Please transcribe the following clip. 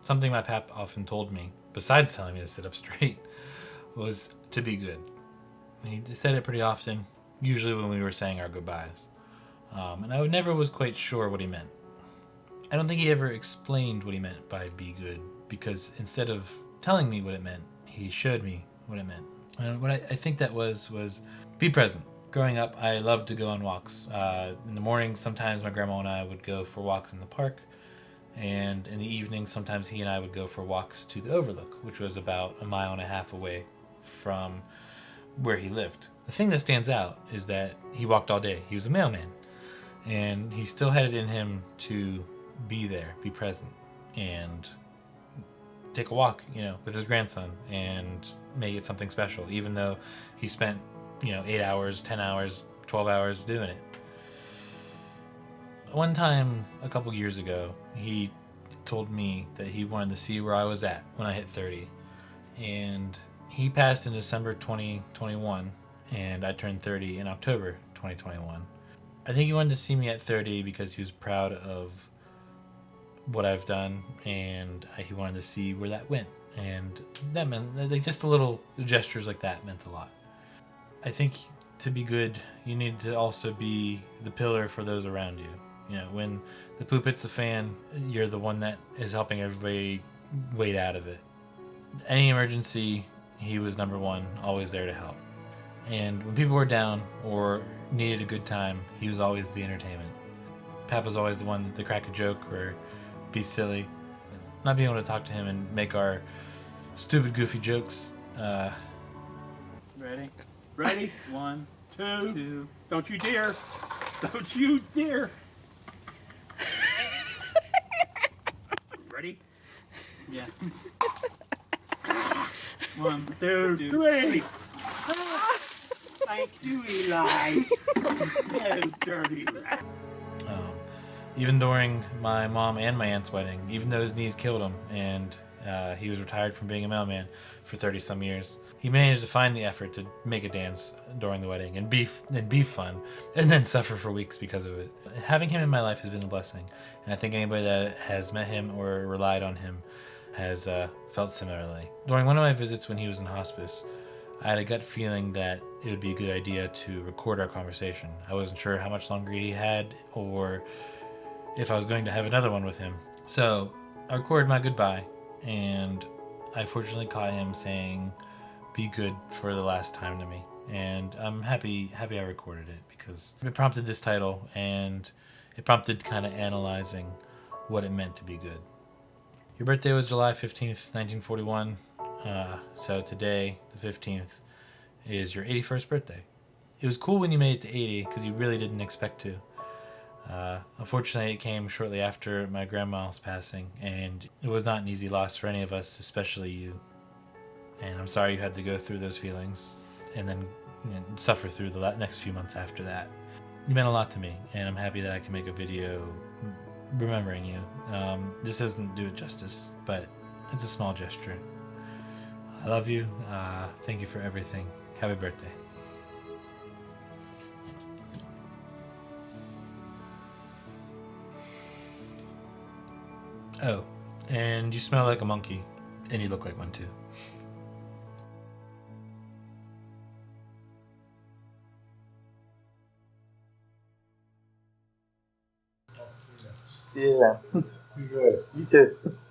Something my pap often told me, besides telling me to sit up straight, was to be good. He said it pretty often, usually when we were saying our goodbyes. And I never was quite sure what he meant. I don't think he ever explained what he meant by be good, because instead of telling me what it meant, he showed me what it meant. And what I think that was be present. Growing up, I loved to go on walks. In the mornings, sometimes my grandma and I would go for walks in the park. And in the evenings, sometimes he and I would go for walks to the Overlook, which was about 1.5 miles away from where he lived. The thing that stands out is that he walked all day. He was a mailman. And he still had it in him to be there, be present, and take a walk, with his grandson and make it something special, even though he spent, 8 hours, 10 hours, 12 hours doing it. One time, a couple years ago, he told me that he wanted to see where I was at when I hit 30. And he passed in December 2021, and I turned 30 in October 2021. I think he wanted to see me at 30 because he was proud of what I've done, and he wanted to see where that went. And that meant, just the little gestures like that meant a lot. I think to be good, you need to also be the pillar for those around you. When the poop hits the fan, you're the one that is helping everybody wade out of it. Any emergency, he was number one, always there to help. And when people were down or needed a good time, he was always the entertainment. Pap was always the one to crack a joke or be silly. Not being able to talk to him and make our stupid, goofy jokes. Ready? 1, 2. Don't you dare. Don't you dare. Ready? Yeah. 1, 2, 3. Thank you, Eli. You dirty rat. Even during my mom and my aunt's wedding, even though his knees killed him and he was retired from being a mailman for 30-some years, he managed to find the effort to make a dance during the wedding and be fun, and then suffer for weeks because of it. Having him in my life has been a blessing, and I think anybody that has met him or relied on him has felt similarly. During one of my visits when he was in hospice, I had a gut feeling that it would be a good idea to record our conversation. I wasn't sure how much longer he had or if I was going to have another one with him. So I recorded my goodbye, and I fortunately caught him saying, "Be good" for the last time to me. And I'm happy I recorded it, because it prompted this title, and it prompted kind of analyzing what it meant to be good. Your birthday was July 15th, 1941. So today, the 15th, is your 81st birthday. It was cool when you made it to 80, because you really didn't expect to. Unfortunately, it came shortly after my grandma's passing, and it was not an easy loss for any of us, especially you. And I'm sorry you had to go through those feelings and then suffer through the next few months after that. You meant a lot to me, and I'm happy that I can make a video remembering you. This doesn't do it justice, but it's a small gesture. I love you. Thank you for everything. Happy birthday. Oh, and you smell like a monkey, and you look like one too. See you then. Good. You too.